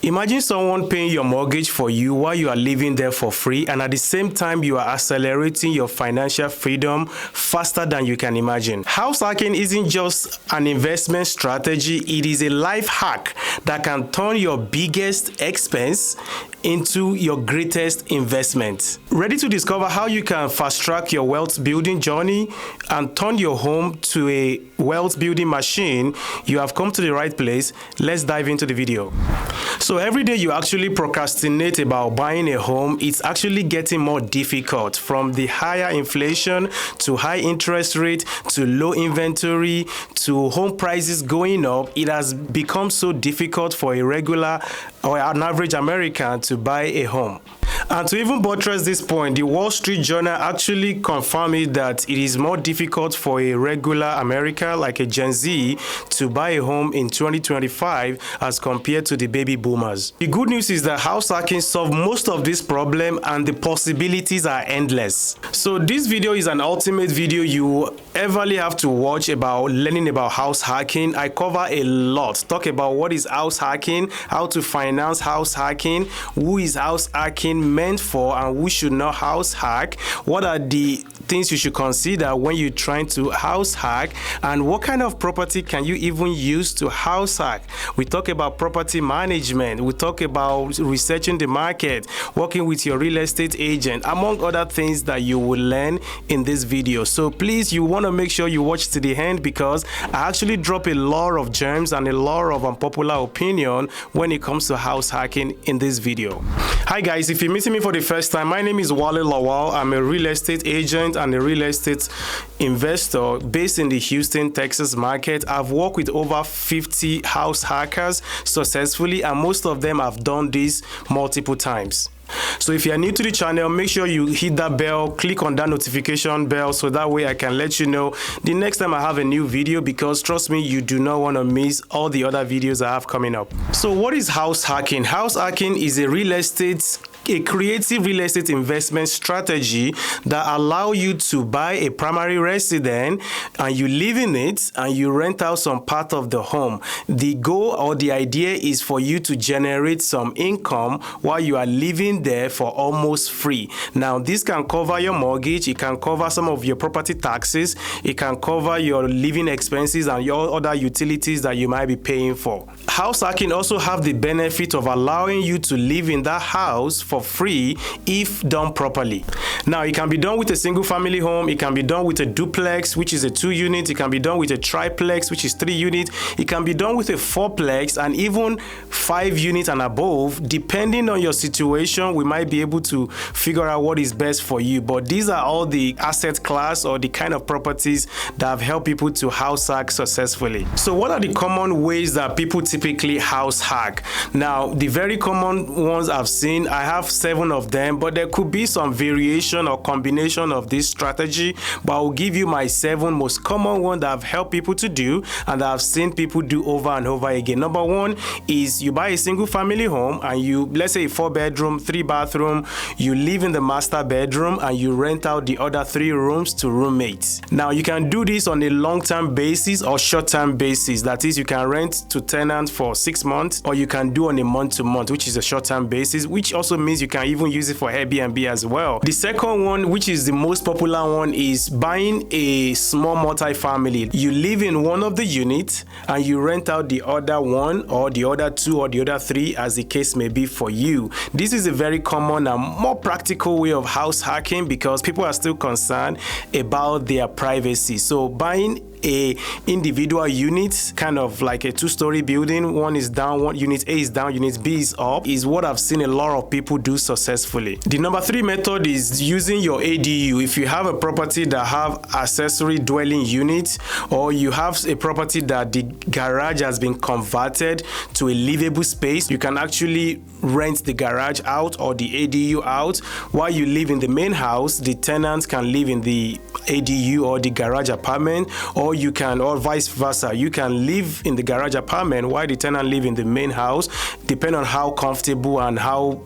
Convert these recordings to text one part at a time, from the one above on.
Imagine someone paying your mortgage for you while you are living there for free, and at the same time you are accelerating your financial freedom faster than you can imagine. House hacking isn't just an investment strategy, it is a life hack that can turn your biggest expense into your greatest investment. Ready to discover how you can fast track your wealth building journey and turn your home to a wealth building machine? You have come to the right place. Let's dive into the video. So every day you actually procrastinate about buying a home, it's actually getting more difficult. From the higher inflation to high interest rate to low inventory to home prices going up, it has become so difficult for a regular or an average American to buy a home. And to even buttress this point, the Wall Street Journal actually confirmed it that it is more difficult for a regular American like a Gen Z to buy a home in 2025 as compared to the baby boomers. The good news is that house hacking solves most of this problem and the possibilities are endless. So this video is an ultimate video you everly have to watch about learning about house hacking. I cover a lot, talk about what is house hacking, how to finance house hacking, who is house hacking meant for and who should not house hack, what are the things you should consider when you're trying to house hack, and what kind of property can you even use to house hack. We talk about property management, we talk about researching the market, working with your real estate agent, among other things that you will learn in this video. So please, you want to make sure you watch to the end because I actually drop a lot of gems and a lot of unpopular opinion when it comes to house hacking in this video. Hi guys, if you're meeting me for the first time, my name is Wale Lawal. I'm a real estate agent and a real estate investor based in the Houston, Texas market. I've worked with over 50 house hackers successfully, and most of them have done this multiple times. So if you are new to the channel, make sure you hit that bell, click on that notification bell so that way I can let you know the next time I have a new video, because trust me, you do not want to miss all the other videos I have coming up. So what is house hacking? House hacking is a creative real estate investment strategy that allow you to buy a primary residence and you live in it and you rent out some part of the home. The goal or the idea is for you to generate some income while you are living there for almost free. Now, this can cover your mortgage, it can cover some of your property taxes, it can cover your living expenses and your other utilities that you might be paying for. House hacking also have the benefit of allowing you to live in that house for free if done properly. Now, it can be done with a single family home, it can be done with a duplex, which is a 2-unit, it can be done with a triplex, which is 3-unit, it can be done with a 4-plex and even 5-unit and above. Depending on your situation, we might be able to figure out what is best for you. But these are all the asset class or the kind of properties that have helped people to house hack successfully. So what are the common ways that people typically house hack? Now, the very common ones I've seen, I have 7 of them, but there could be some variation or combination of this strategy, but I'll give you my 7 most common ones that I've helped people to do and that I've seen people do over and over again. Number 1 is you buy a single family home and you, let's say, 4-bedroom, 3-bathroom, you live in the master bedroom and you rent out the other 3 rooms to roommates. Now, you can do this on a long-term basis or short-term basis. That is, you can rent to tenants for 6 months, or you can do on a month-to-month, which is a short-term basis, which also means you can even use it for Airbnb as well. The second one, which is the most popular one, is buying a small multi-family. You live in one of the units and you rent out the other 1 or the other 2 or the other 3 as the case may be for you. This is a very common and more practical way of house hacking because people are still concerned about their privacy. So buying a individual unit, kind of like a 2-story building, one is down, one unit A is down, unit B is up, is what I've seen a lot of people do successfully. The number 3 method is using your ADU. If you have a property that have accessory dwelling units, or you have a property that the garage has been converted to a livable space, you can actually rent the garage out or the ADU out. While you live in the main house, the tenants can live in the ADU or the garage apartment, or you can, or vice versa. You can live in the garage apartment while the tenant live in the main house, depending on how comfortable and how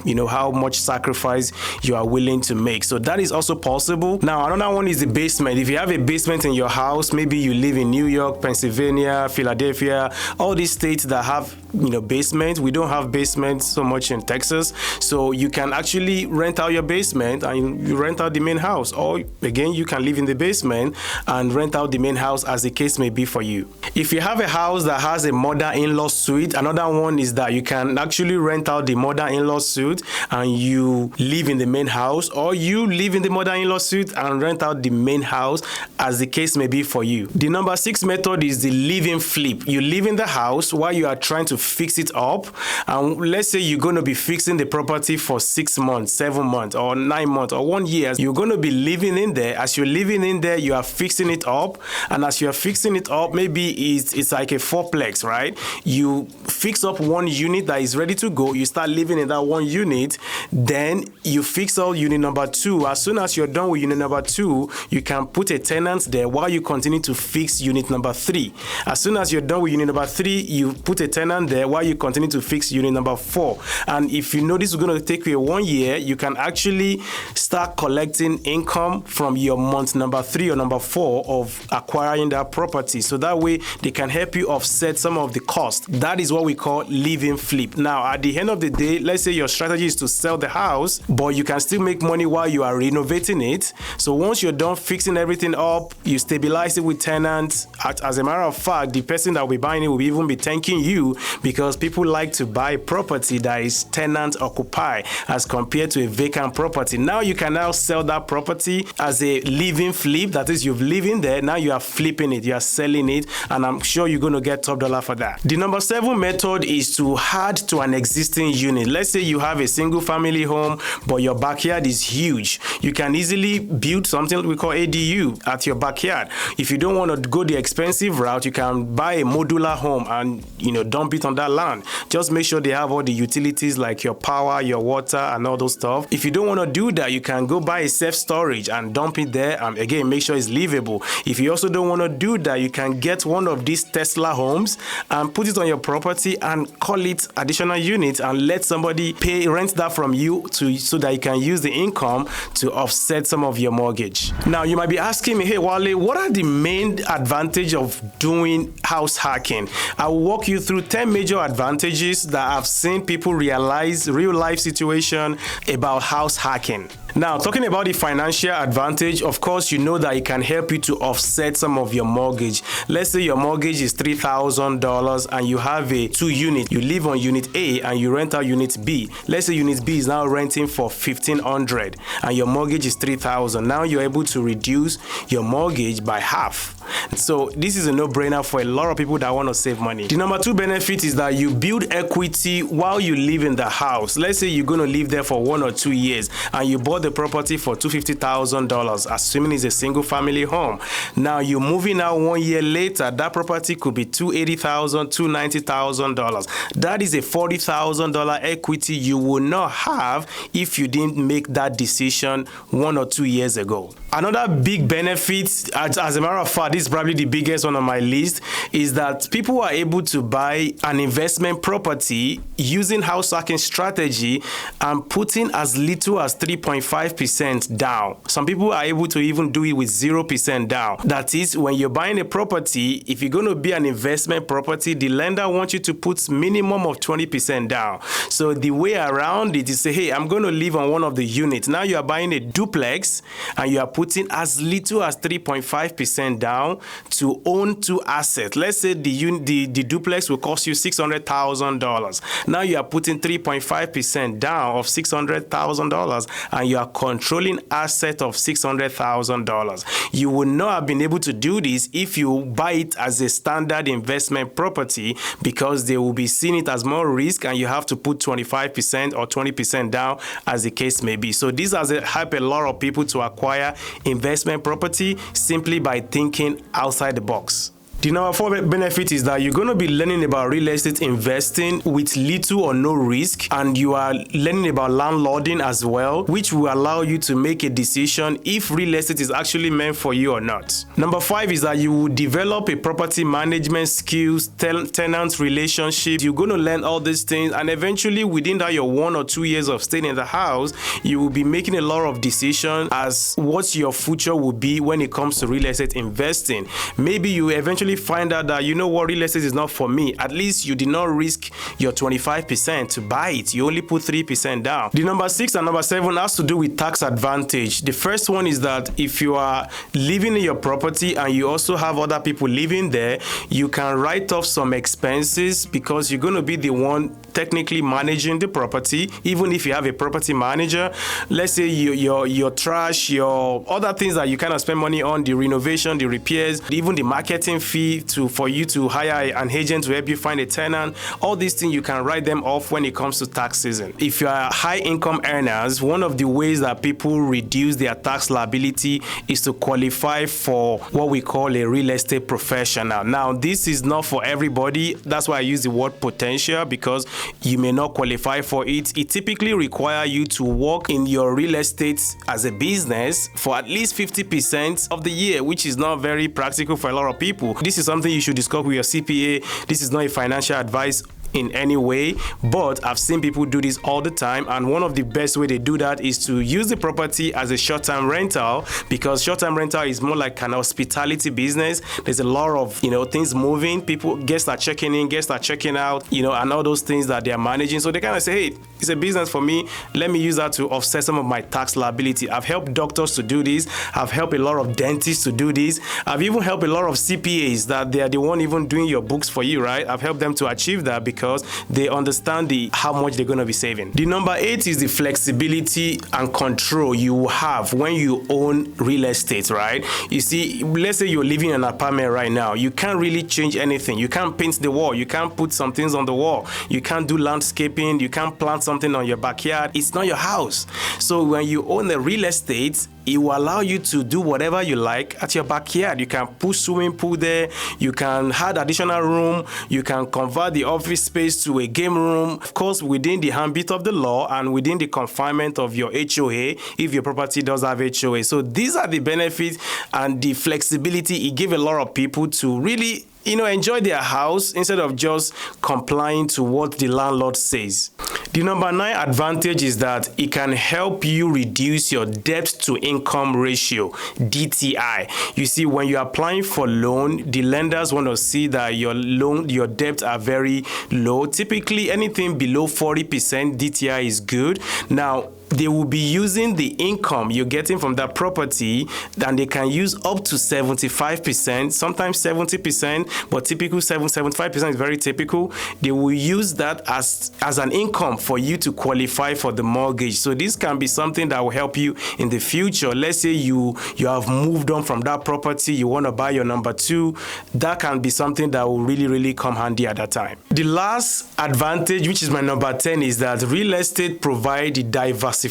much sacrifice you are willing to make. So that is also possible. Now, another one is the basement. If you have a basement in your house, maybe you live in New York, Pennsylvania, Philadelphia, all these states that have basement. We don't have basements so much in Texas, so you can actually rent out your basement and you rent out the main house, or again you can live in the basement and rent out the main house, as the case may be for you. If you have a house that has a mother-in-law suite, another one is that you can actually rent out the mother-in-law suite and you live in the main house, or you live in the mother-in-law suite and rent out the main house, as the case may be for you. The number 6 method is the live-in flip. You live in the house while you are trying to fix it up, and let's say you're going to be fixing the property for 6 months, 7 months, or 9 months, or 1 year. You're going to be living in there. As you're living in there, you are fixing it up, and as you're fixing it up, maybe it's like a fourplex, right? You fix up one unit that is ready to go, you start living in that one unit, then you fix out unit number 2. As soon as you're done with unit number 2, you can put a tenant there while you continue to fix unit number 3. As soon as you're done with unit number 3, you put a tenant there while you continue to fix unit number 4. And if you know this is going to take you 1 year, you can actually start collecting income from your month number 3 or number 4 of acquiring that property. So that way they can help you offset some of the cost. That is what we call live-in flip. Now, at the end of the day, let's say your strategy is to sell the house, but you can still make money while you are renovating it. So once you're done fixing everything up, you stabilize it with tenants. As a matter of fact, the person that will be buying it will even be thanking you, because people like to buy property that is tenant occupied as compared to a vacant property. Now you can now sell that property as a live-in flip. That is, you've lived in there, now you are flipping it, you are selling it, and I'm sure you're going to get top dollar for that. The number 7 method is to add to an existing unit. Let's say you have a single family home, but your backyard is huge. You can easily build something we call ADU at your backyard. If you don't want to go the expensive route, you can buy a modular home and dump it on that land. Just make sure they have all the utilities like your power, your water, and all those stuff. If you don't want to do that, you can go buy a self-storage and dump it there, and again, make sure it's livable. If you also don't want to do that, you can get one of these Tesla homes and put it on your property and call it additional units and let somebody rent that from you so that you can use the income to offset some of your mortgage. Now, you might be asking me, hey Wale, what are the main advantages of doing house hacking? I will walk you through 10 major advantages that I've seen people realize real life situation about house hacking. Now, talking about the financial advantage, of course, you know that it can help you to offset some of your mortgage. Let's say your mortgage is $3,000 and you have a 2 unit. You live on unit A and you rent out unit B. Let's say unit B is now renting for $1,500 and your mortgage is $3,000. Now you're able to reduce your mortgage by half. So this is a no-brainer for a lot of people that want to save money. The number 2 benefit is that you build equity while you live in the house. Let's say you're going to live there for 1 or 2 years and you bought the property for $250,000, assuming it's a single family home. Now you're moving out 1 year later, that property could be $280,000, $290,000. That is a $40,000 equity you will not have if you didn't make that decision 1 or 2 years ago. Another big benefit, as a matter of fact, this is probably the biggest one on my list, is that people are able to buy an investment property using house hacking strategy and putting as little as 3.5% down. Some people are able to even do it with 0% down. That is, when you're buying a property, if you're going to be an investment property, the lender wants you to put minimum of 20% down. So the way around it is say, hey, I'm going to live on one of the units. Now you are buying a duplex and you are putting as little as 3.5% down to own 2 assets. Let's say the duplex will cost you $600,000. Now you are putting 3.5% down of $600,000 and you are controlling asset of $600,000. You would not have been able to do this if you buy it as a standard investment property, because they will be seeing it as more risk and you have to put 25% or 20% down as the case may be. So this has helped a lot of people to acquire investment property simply by thinking outside the box. The number 4 benefit is that you're going to be learning about real estate investing with little or no risk, and you are learning about landlording as well, which will allow you to make a decision if real estate is actually meant for you or not. Number 5 is that you will develop a property management skills, tenant relationship. You're going to learn all these things, and eventually within that your 1 or 2 years of staying in the house, you will be making a lot of decisions as what your future will be when it comes to real estate investing. Maybe you eventually actually find out that, you know what, real estate is not for me, at least you did not risk your 25% to buy it. You only put 3% down. The number 6 and number 7 has to do with tax advantage. The first one is that if you are living in your property and you also have other people living there, you can write off some expenses because you're going to be the one technically managing the property. Even if you have a property manager, let's say your trash, your other things that you kind of spend money on, the renovation, the repairs, even the marketing fee for you to hire an agent to help you find a tenant, all these things you can write them off when it comes to tax season. If you are high income earners, one of the ways that people reduce their tax liability is to qualify for what we call a real estate professional. Now, this is not for everybody. That's why I use the word potential, because you may not qualify for it. It typically requires you to work in your real estate as a business for at least 50% of the year, which is not very practical for a lot of people. This is something you should discuss with your CPA. This is not a financial advice in any way, but I've seen people do this all the time, and one of the best way they do that is to use the property as a short-term rental, because short-term rental is more like an hospitality business. There's a lot of things moving, guests are checking in, guests are checking out, and all those things that they are managing. So they kind of say, hey, it's a business for me, let me use that to offset some of my tax liability. I've helped doctors to do this, I've helped a lot of dentists to do this, I've even helped a lot of CPAs that they are the one even doing your books for you, right? I've helped them to achieve that because they understand how much they're going to be saving. The number 8 is the flexibility and control you have when you own real estate, right? You see, let's say you're living in an apartment right now. You can't really change anything. You can't paint the wall. You can't put some things on the wall. You can't do landscaping. You can't plant something on your backyard. It's not your house. So when you own the real estate, it will allow you to do whatever you like at your backyard. You can put swimming pool there. You can add additional room. You can convert the office space to a game room. Of course, within the ambit of the law and within the confinement of your HOA, if your property does have HOA. So these are the benefits and the flexibility it gives a lot of people to really enjoy their house instead of just complying to what the landlord says. The number 9 advantage is that it can help you reduce your debt to income ratio, DTI. You see, when you're applying for loan, the lenders want to see that your debt are very low. Typically, anything below 40% DTI is good. Now, they will be using the income you're getting from that property, and they can use up to 75%, sometimes 70%, but typical 75% is very typical. They will use that as an income for you to qualify for the mortgage. So this can be something that will help you in the future. Let's say you have moved on from that property, you want to buy your number 2. That can be something that will really, really come handy at that time. The last advantage, which is my number 10, is that real estate provides the diversification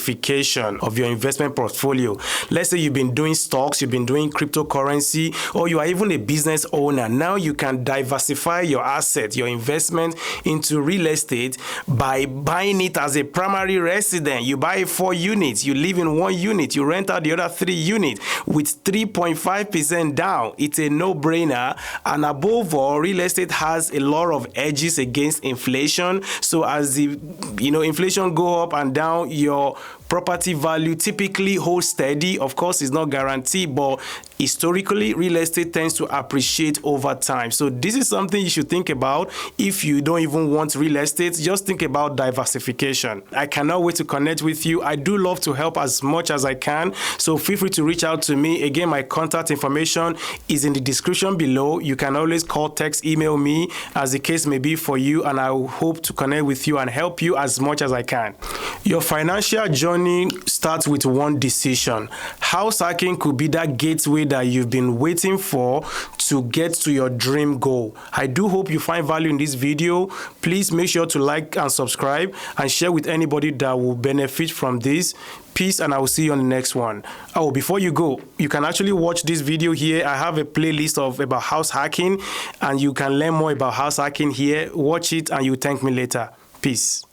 of your investment portfolio. Let's say you've been doing stocks, you've been doing cryptocurrency, or you are even a business owner. Now you can diversify your assets, your investment into real estate by buying it as a primary resident. You buy 4 units, you live in 1 unit, you rent out the other 3 units with 3.5% down. It's a no-brainer. And above all, real estate has a lot of edges against inflation. So as the inflation go up and down, your property value typically holds steady. Of course, it's not guaranteed, but historically, real estate tends to appreciate over time. So this is something you should think about. If you don't even want real estate, just think about diversification. I cannot wait to connect with you. I do love to help as much as I can. So feel free to reach out to me. Again, my contact information is in the description below. You can always call, text, email me as the case may be for you, and I will hope to connect with you and help you as much as I can. Your financial journey starts with one decision. House hacking could be that gateway that you've been waiting for to get to your dream goal. I do hope you find value in this video. Please make sure to like and subscribe and share with anybody that will benefit from this. Peace, and I will see you on the next one. Oh, before you go, you can actually watch this video here. I have a playlist about house hacking, and you can learn more about house hacking here. Watch it and you thank me later. Peace.